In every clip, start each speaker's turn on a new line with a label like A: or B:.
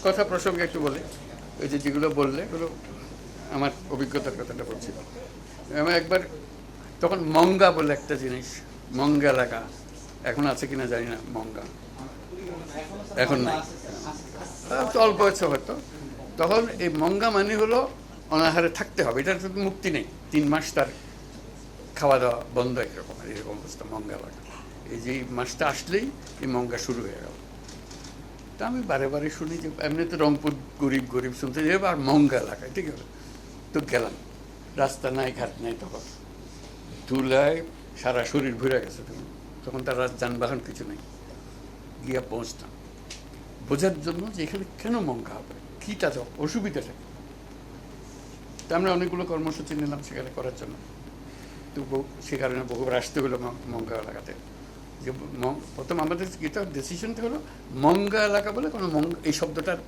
A: কথা প্রসঙ্গে একটু বলি, ওই যে যেগুলো বললে এগুলো আমার অভিজ্ঞতার কথাটা বলছি। আমি একবার তখন মঙ্গা বলে একটা জিনিস, মঙ্গা এলাকা এখন আছে কিনা জানি না, মঙ্গা এখন নাই, তো অল্প হচ্ছে হয়তো। তখন এই মঙ্গা মানে হলো অনাহারে থাকতে হবে, এটার তো মুক্তি নেই, 3 মাস তার খাওয়া দাওয়া বন্ধ, একরকম এরকম অবস্থা মঙ্গা এলাকা। এই যে মাসটা আসলেই এই মঙ্গা শুরু হয়ে গেল। তা আমি বারে বারে শুনি যে এমনি তো রংপুর গরিব গরিব শুনতে যাবে, আর মঙ্গা এলাকায়, ঠিক আছে। তো গেলাম, রাস্তা নাই ঘাট নাই, তখন ধুলায় সারা শরীর ঘুরে গেছে, তখন তার যানবাহন কিছু নেই। গিয়া পৌঁছতাম বোঝার জন্য যে এখানে কেন মঙ্গা হবে, কী তাদের অসুবিধাটা। তা আমরা অনেকগুলো কর্মসূচি নিলাম সেখানে করার জন্য। তো সে কারণে বহুবার আসতে হলো মঙ্গা এলাকাতে। যে প্রথম আমাদের এটা ডিসিশনটা হলো মঙ্গা এলাকা বলে কোনো এই শব্দটার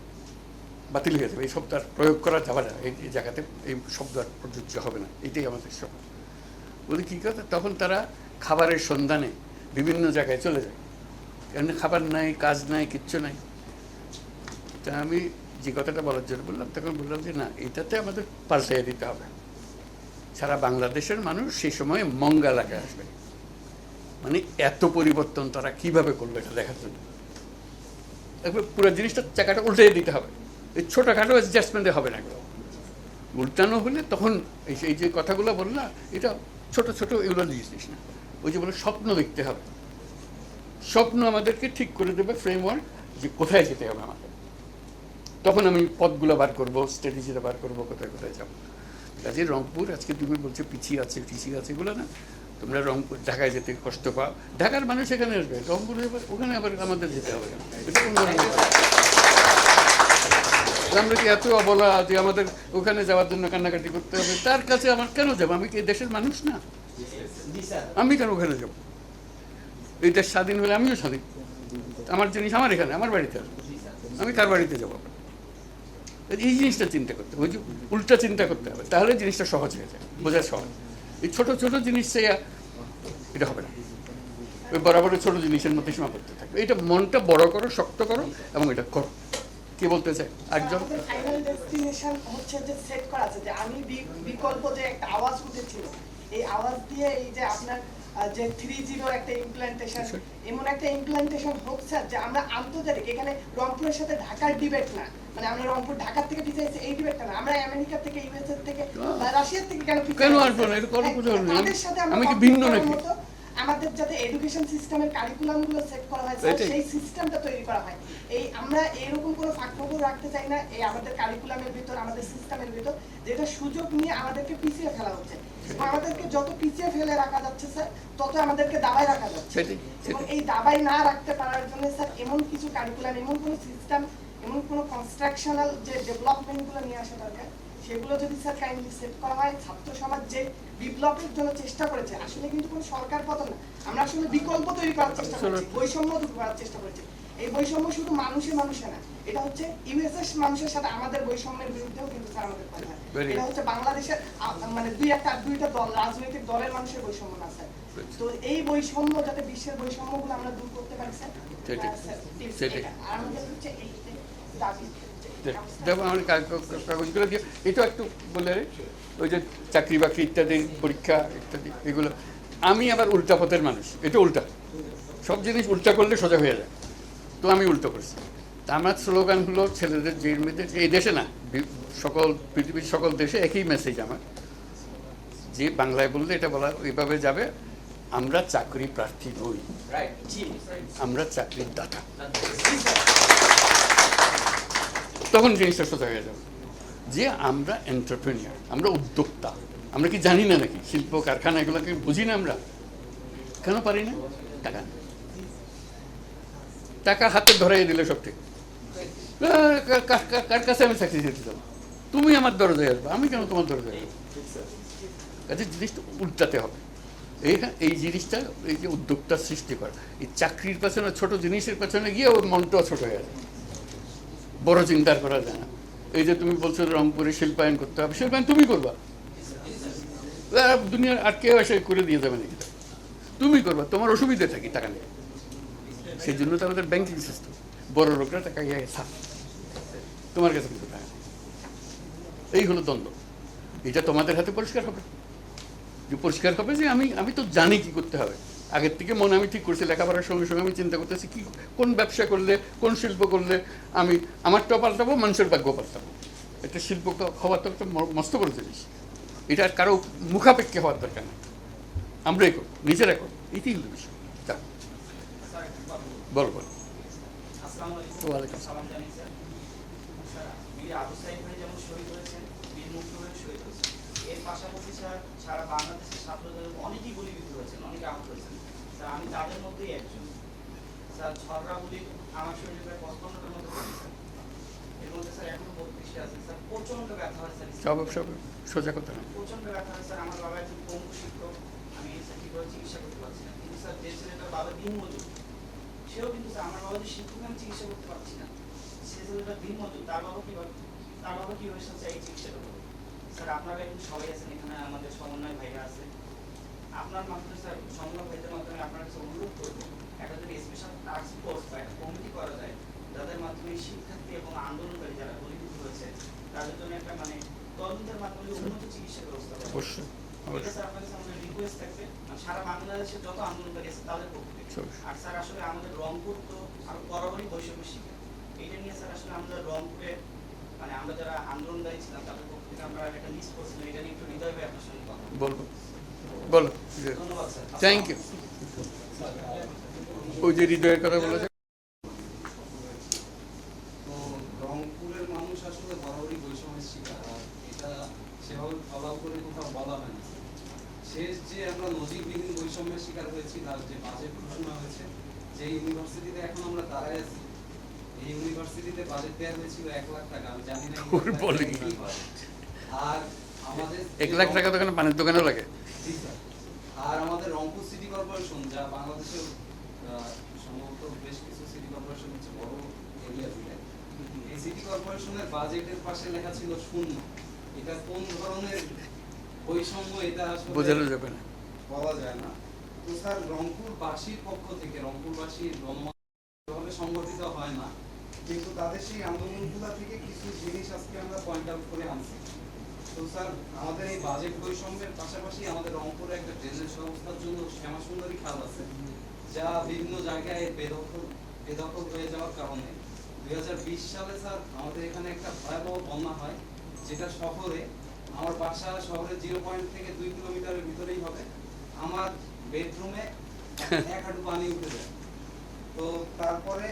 A: বাতিল হয়ে যাবে, এই শব্দ আর প্রয়োগ করা যাবে না, এই জায়গাতে এই শব্দ আর প্রযোজ্য হবে না, এটাই আমাদের সব। বলি কী কথা, তখন তারা খাবারের সন্ধানে বিভিন্ন জায়গায় চলে যায়, এমনি খাবার নাই, কাজ নাই, কিচ্ছু নাই। তা আমি যে কথাটা বলার জন্য বললাম, তখন বললাম যে না, এটাতে আমাদের পাল্টাইয়ে দিতে হবে। সারা বাংলাদেশের মানুষ সেই সময় মঙ্গা এলাকায় আসবে, মানে এত পরিবর্তন তারা কিভাবে করলো এটা দেখার জন্য। একবার পুরো জিনিসটা চাকাটা উল্টে দিতে হবে, এই ছোটোখাটো অ্যাডজাস্টমেন্টে হবে না, এগুলো উল্টানো হলে তখন এই যে কথাগুলো বললাম, এটা ছোট ছোট এগুলো জিনিস না, ওই যে বলে স্বপ্ন দেখতে হবে। স্বপ্ন আমাদেরকে ঠিক করে দেবে ফ্রেমওয়ার্ক, যে কোথায় যেতে হবে আমাকে। তখন আমি পথগুলো বার করবো, স্ট্র্যাটেজিটা বার করবো, কোথায় কোথায় যাবো। কাজে রংপুর আজকে তুমি বলছো পিছিয়ে আছে এগুলো না, তোমরা রংপুর ঢাকায় যেতে কষ্ট পাও, ঢাকার মানুষ এখানে আসবে, রংপুরে ওখানে আবার আমাদের যেতে হবে। এটা কোন ধরনের আমরা কি এত অবলা যে আমাদের ওখানে যাওয়ার জন্য কান্নাকাটি করতে হবে? তার কাছে আমার কেন যাবো? আমি কি দেশের মানুষ না? আমি কেন ওখানে যাবো? এই দেশ স্বাধীন হলে আমিও স্বাধীন, আমার জিনিস আমার এখানে, আমার বাড়িতে আসবো, আমি কার বাড়িতে যাবো? এই জিনিসটা চিন্তা করতে হবে, উল্টা চিন্তা করতে হবে, তাহলে জিনিসটা সহজ হয়ে যায়, বোঝা সহজ। এই ছোট ছোট জিনিস এটা হবে না, ওই বরাবর ছোট জিনিসের মধ্যে সীমাবদ্ধ থাকবে। এটা মনটা বড় করো, শক্ত করো, এবং এটা করো। কি বলতে চাই একজন?
B: ফাইনাল ডেস্টিনেশন হচ্ছে যে সেট করা আছে, যে আমি বিকল্প যে একটা আওয়াজ উঠেছিল, এই আওয়াজ দিয়ে এই যে আপনার যে 3-0 একটা ইমপ্ল্যান্টেশন, এমন একটা ইমপ্ল্যান্টেশন হচ্ছে যে আমরা আন্তর্জাতিক, এখানে রংপুরের সাথে ঢাকার ডিবেট না, মানে আমরা রংপুর ঢাকার থেকে পিছিয়ে আছি এই ডিবেটটা না, আমরা আমেরিকা থেকে, ইউএসএ থেকে, রাশিয়ার থেকে কেন
A: আসবো না?
B: তাদের সাথে
A: আমি কি ভিন্ন নাকি?
B: আমাদের যাতে এডুকেশন সিস্টেমের কারিকুলাম গুলো সেট করা হয়, সেই সিস্টেমটা তৈরি করা হয়। এই আমরা এরকম কোনো ফাঁকফোকর রাখতে চাই না এই আমাদের কারিকুলামের ভিতর, আমাদের সিস্টেমের ভিতর, যেটা সুযোগ নিয়ে আমাদেরকে পিছিয়ে ফেলা হচ্ছে। এবং আমাদেরকে যত পিছিয়ে ফেলে রাখা যাচ্ছে স্যার, তত আমাদেরকে দাবায় রাখা যাচ্ছে। এবং এই দাবায় না রাখতে পারার জন্য স্যার এমন কিছু কারিকুলাম, এমন কোনো সিস্টেম, এমন কোনো কনস্ট্রাকশনাল যে ডেভেলপমেন্ট গুলো নিয়ে আসা দরকার, সেগুলো যদি স্যার কাইন্ডলি সেট করা হয়। ছাত্র সমাজ যে বিপ্লবের জন্য চেষ্টা করেছে, আসলে কিন্তু কোনো সরকার পতন না, আমরা আসলে বিকল্প তৈরি করার চেষ্টা করছি, বৈষম্য দূর করার চেষ্টা করছি। এই বৈষম্য শুধু মানুষে না, এটা হচ্ছে ইউএসএস মানুষের সাথে আমাদের বৈষম্যের বিরুদ্ধেও কিন্তু স্যার আমাদের কথা। এটা হচ্ছে বাংলাদেশের মানে দুইটা দল, রাজনৈতিক দলের মানুষের বৈষম্য না স্যার। তো এই বৈষম্য যাতে বিশ্বের বৈষম্যগুলো আমরা দূর করতে পারি স্যার, আর আমাদের হচ্ছে এই দাবি।
A: দেখো আমার কাগজগুলো দিয়ে এটা একটু বলে, ওই যে চাকরি বাকরি ইত্যাদি, পরীক্ষা ইত্যাদি, এগুলো আমি আবার উল্টা পথের মানুষ, এটা উল্টা, সব জিনিস উল্টা করলে সোজা হয়ে যায়, তো আমি উল্টো করছি। তা আমার স্লোগান হলো ছেলেদের, যে মেয়েদের, এই দেশে না, সকল পৃথিবীর সকল দেশে একই মেসেজ আমার, যে বাংলায় বললে এটা বলা ওইভাবে যাবে, আমরা চাকরি প্রার্থী নই, আমরা চাকরির দাতা। তখন জিনিসটা সোজা হয়ে যাবে, যে আমরা এন্টারপ্রেনিয়ার, আমরা উদ্যোক্তা। আমরা কি জানি না নাকি শিল্প কারখানা এগুলোকে বুঝি না? আমরা কেন পারি না? টাকা হাতে ধরাই দিলে সব ঠিক, কার কাছে আমি চাকরি যেতে যাবো? তুমি আমার দরজায় আসবে, আমি কেন তোমার দরজায় আসবো? কাজে জিনিসটা উল্টাতে হবে। এই জিনিসটা, এই যে উদ্যোক্তার সৃষ্টি করা, এই চাকরির পেছনে, ছোট জিনিসের পেছনে গিয়ে ওর মনটাও ছোট হয়ে যায়, বড় চিন্তা করা যায় না। এই যে তুমি বলছো রংপুরে শিল্পায়ন করতে হবে, শিল্পায়ন তুমি করবা, দুনিয়ার আর কেউ এসে করে দিয়ে যাবে নাকি? তুমি করবা, তোমার অসুবিধা থাকি টাকা নেই, সেই জন্য তো আমাদের ব্যাংকিং সিস্টেম, বড় লোকরা টাকা গিয়ে তোমার কাছে কিছু টাকা নেই। এই হলো দ্বন্দ্ব। এটা তোমাদের হাতে পরিষ্কার হবে, যে পরিষ্কার হবে যে আমি তো জানি কি করতে হবে। আগের থেকে মনে আমি ঠিক করছি, লেখাপড়ার সঙ্গে সঙ্গে আমি চিন্তা করতেছি কি কোন ব্যবসা করলে, কোন শিল্প করলে আমি আমারটাও পাল্টাবো, মানুষের ভাগ্য পাল্টাবো। একটা শিল্প হওয়ার তো একটা মস্ত বড় জিনিস। এটা আর কারো মুখাপেক্ষে হওয়ার দরকার নেই, আমরাই করবো, নিজেরা করবো, এটাই হলো বিষয়। তা বল বল। ওয়ালাইকুম আসসালাম।
C: পাশাপাশি স্যার সারা বাংলাদেশের ছাত্রদের অনেকেই গুলিবিদ্ধ হয়েছেন, অনেকে আহত হয়েছেন। স্যার আমি তাদের মধ্যেই একজন। স্যার ঝররা গুলি আমার শরীরে প্রায় 55টার মতো করেছে। এর মধ্যে স্যার এখনো 32টা আছে। স্যার প্রচন্ড ব্যথা হয় স্যার,
A: সব সোজা কথা না।
C: প্রচন্ড ব্যথা হয় স্যার। আমার বাবা একজন পঙ্গু শিক্ষক, আমি স্যার ঠিকভাবে চিকিৎসা করতে পারছি না। কিন্তু স্যার যে ছেলেটার বাবা দিনমজুর, সেও কিন্তু স্যার আমার বাবা যে শিক্ষক, আমি চিকিৎসা করতে পারছি না। সে ছেলেটা দিনমজুর, তার বাবা কিভাবে স্যার এই চিকিৎসাটা করবে? স্যার আপনারা কিন্তু সবাই আছেন এখানে, আমাদের সমন্বয় ভাইরা আছে। আপনার মাধ্যমে স্যার সমন্বয় ভাইদের মাধ্যমে আপনার কাছে অনুরোধ করবো, একটা যদি স্পেশাল টাস্ক ফোর্স বা একটা কমিটি করা যায়, যাদের মাধ্যমে শিক্ষার্থী এবং আন্দোলনকারী যারা গুলিবিদ্ধ হয়েছে তাদের জন্য একটা মানে তদন্তের মাধ্যমে উন্নত চিকিৎসা ব্যবস্থা করা।
A: অবশ্যই
C: এটা স্যার আপনার কাছে আমাদের রিকোয়েস্ট থাকবে, সারা বাংলাদেশের যত আন্দোলনকারী আছে তাদের পক্ষ থেকে। আর স্যার আসলে আমাদের রংপুর তো আরো বরাবরই বৈষম্য শিকার। এইটা নিয়ে স্যার আসলে আমাদের রংপুরে মানে আমরা যারা আন্দোলনকারী ছিলাম তাদের পক্ষ থেকে আমরা একটা লিস্ট করছিলাম, এটা নিয়ে একটু হৃদয় ভাই আপনার সঙ্গে কথা
A: বলবো। বলো।
C: ধন্যবাদ স্যার।
A: Thank you. ওই যে হৃদয়ের কথা বলেছে।
D: তো রংপুরের মানুষ আসলে বরাবরই বৈষম্যের শিকার, আর এটা সেভাবে ফলাও করে কোথাও বলা হয় না। শেষ যে আমরা নজিরবিহীন বৈষম্যের শিকার হয়েছি, তার যে বাজেট ঘোষণা হয়েছে, যে ইউনিভার্সিটিতে এখন আমরা দাঁড়ায় আছি, এই ইউনিভার্সিটিতে বাজেট দেওয়া হয়েছিল 1 লাখ টাকা। আমি জানি না আর আমাদের
A: 1 লাখ টাকা দোকানে পানির দোকানেও লাগে।
D: জি স্যার। আর আমাদের রংপুর সিটি কর্পোরেশন, যা বাংলাদেশের সম্ভবত বেশ কিছু সিটি কর্পোরেশন হচ্ছে বড় এরিয়া জুড়ে, এই সিটি কর্পোরেশনের বাজেটের পাশে লেখা ছিল 0। এটা কোন ধরনের বৈষম্য এটা আসলে
A: বোঝানো যাবে না,
D: বলা যায় না। তো স্যার রংপুরবাসীর পক্ষ থেকে, রংপুরবাসীর গণমাধ্যমে সংগঠিত হয় না, কিন্তু তাদের সেই আন্দোলনগুলো থেকে কিছু জিনিস আজকে আমরা পয়েন্ট আউট করে আনছি। তো স্যার আমাদের এই বাজেট বৈষম্যের পাশাপাশি আমাদের রংপুরে একটা ড্রেনেজ ব্যবস্থার জন্য শ্যামাসুন্দরী খাল আছে, যা বিভিন্ন জায়গায় বেদখল হয়ে যাওয়ার কারণে 2020 সালে স্যার আমাদের এখানে একটা ভয়াবহ বন্যা হয়, যেটা শহরে, আমার বাসা শহরের 0 পয়েন্ট থেকে 2 কিলোমিটারের ভিতরেই হবে, আমার বেডরুমে 1 হাঁটু পানি উঠে যায়। তো তারপরে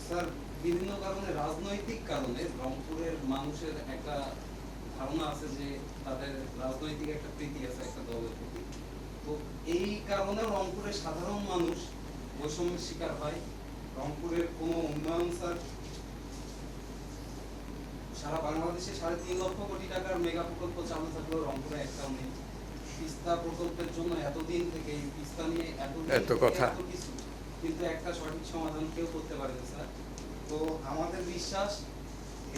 D: স্যার বিভিন্ন কারণে, রাজনৈতিক কারণে রংপুরের মানুষের একটা ধারণা আছে যে তাদের রাজনৈতিক একটা প্রীতি আছে একটা দলের প্রতি। তো এই কারণে রংপুরের সাধারণ মানুষ বৈষম্যের শিকার হয়। রংপুরের কোনো উন্নয়ন স্যার, সারা বাংলাদেশে 3.5 লক্ষ কোটি টাকার মেগা প্রকল্প চালু থাকলেও রংপুরে একটাও নেই। তিস্তা প্রকল্পের জন্য এতদিন থেকে, এই তিস্তা নিয়ে
A: এত কথা,
D: এত কিছু, কিন্তু একটা সঠিক সমাধান কেউ করতে পারেনি স্যার। তো আমাদের বিশ্বাস,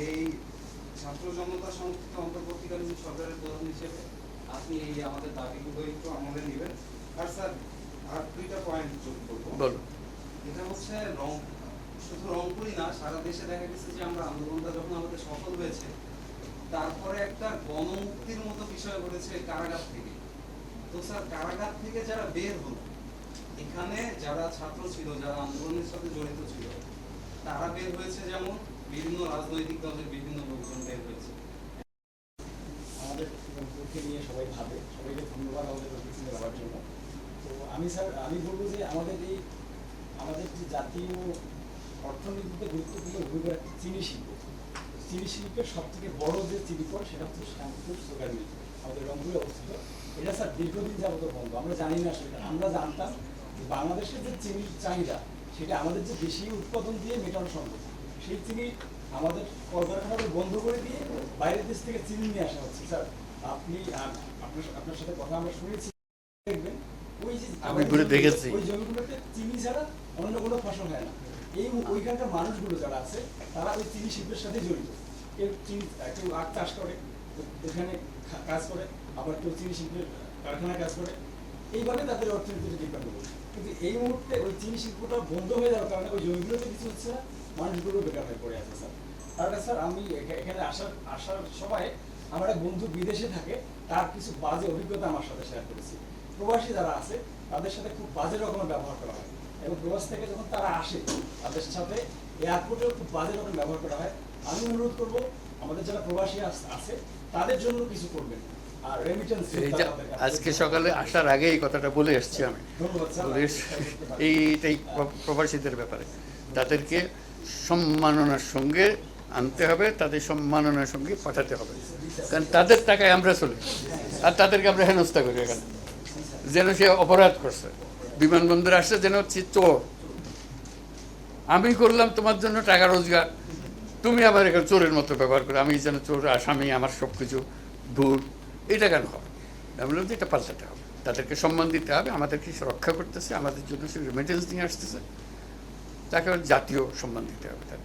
D: এই ছাত্র জনতা সংস্থিত অন্তর্বর্তীকালীন সরকারের প্রধান হিসেবে আপনি এই আমাদের দাবিগুলো একটু আমাদের নেবেন। আর স্যার আর 2টা পয়েন্ট যোগ করবো। এটা হচ্ছে শুধু রংপুরই না, সারা দেশে দেখা গেছে যে আমরা আন্দোলনটা যখন আমাদের সফল হয়েছে, তারপরে একটা গণমুক্তির মতো বিষয় ঘটেছে কারাগার থেকে। তো স্যার কারাগার থেকে যারা বের হলো, এখানে যারা ছাত্র ছিল, যারা আন্দোলনের সাথে জড়িত ছিল, তারা বের হয়েছে, যেমন বিভিন্ন রাজনৈতিক দলের বিভিন্ন লোকজন বের হয়েছে।
E: আমাদের পক্ষে নিয়ে সবাই ভাবে, সবাইকে ধন্যবাদ আমাদের পিছনে যাওয়ার জন্য। তো আমি বলবো যে আমাদের যে জাতীয় অর্থনীতিতে গুরুত্বপূর্ণ ভূমিকা রাখছে চিনি শিল্প। চিনি শিল্পের সব থেকে বড় যে চিনি পট, সেটা হচ্ছে শ্যামপুর সুগার মিল, আমাদের রংপুরে অবস্থিত। এটা স্যার দীর্ঘদিন যাবত বন্ধ। আমরা জানি না আসলে, আমরা জানতাম যে বাংলাদেশের যে চিনির চাহিদা, সেটা আমাদের যে বেশি উৎপাদন দিয়ে মেটানো সম্ভব। সেই চিনি আমাদের কলকারখানাকে বন্ধ করে দিয়ে বাইরের দেশ থেকে চিনি নিয়ে আসা হচ্ছে। স্যার আপনার সাথে কথা আমরা শুনেছি, দেখবেন ওই যে
A: আমি ঘুরে দেখেছি,
E: ওই জমিগুলোতে চিনি ছাড়া অন্য কোনো ফসল হয় না। ওইখানকার মানুষগুলো যারা আছে, তারা ওই চিনি শিল্পের সাথে জড়িত। কেউ আখ চাষ করে, এখানে কাজ করে, আবার কেউ চিনি শিল্পের কারখানায় কাজ করে, এইভাবে তাদের অর্থনীতিটা ডিপেন্ড করে। কিন্তু এই মুহূর্তে ওই চিনি শিল্পটা বন্ধ হয়ে যাওয়ার কারণে ওই জমিগুলোতে কিছু হচ্ছে না, মানুষগুলো বেকার হয়ে পড়ে আছে স্যার। আর একটা স্যার আমি এখানে আসার সময় আমার একটা বন্ধু বিদেশে থাকে, তার কিছু বাজে অভিজ্ঞতা আমার সাথে শেয়ার করেছি। প্রবাসী যারা আছে তাদের সাথে খুব বাজে রকমের ব্যবহার করা হয়, এবং প্রবাস থেকে যখন তারা আসে তাদের সাথে এয়ারপোর্টেও খুব বাজে রকম ব্যবহার করা হয়। আমি অনুরোধ করব আমাদের যারা প্রবাসী আছে তাদের জন্য কিছু করবেন। আর রেমিটেন্স
A: এই যে আজকে সকালে আসার আগে এই কথাটা বলে এসছি আমি,
E: ধন্যবাদ স্যার।
A: বলে এসছি এইটাই প্রবাসীদের ব্যাপারে, তাদেরকে সম্মাননার সঙ্গে আনতে হবে, তাদের সম্মাননার সঙ্গে পাঠাতে হবে, কারণ তাদের টাকায় আমরা চলি আর তাদেরকে আমরা হেনস্থা করি এখানে, যেন সে অপরাধ করছে, বিমানবন্দরে আসছে যেন হচ্ছে চোর। আমি করলাম তোমার জন্য টাকা রোজগার, তুমি আবার এখানে চোরের মতো ব্যবহার করো, আমি যেন চোর, আসামি, আমার সব কিছু ভুল, এটা কেন হবে? আমি বললাম যে এটা পাল্টাতে হবে, তাদেরকে সম্মান দিতে হবে, আমাদেরকে সে রক্ষা করতেছে, আমাদের জন্য সে রেমিটেন্স নিয়ে আসতেছে, তাকে জাতীয় সম্মান দিতে হবে তার।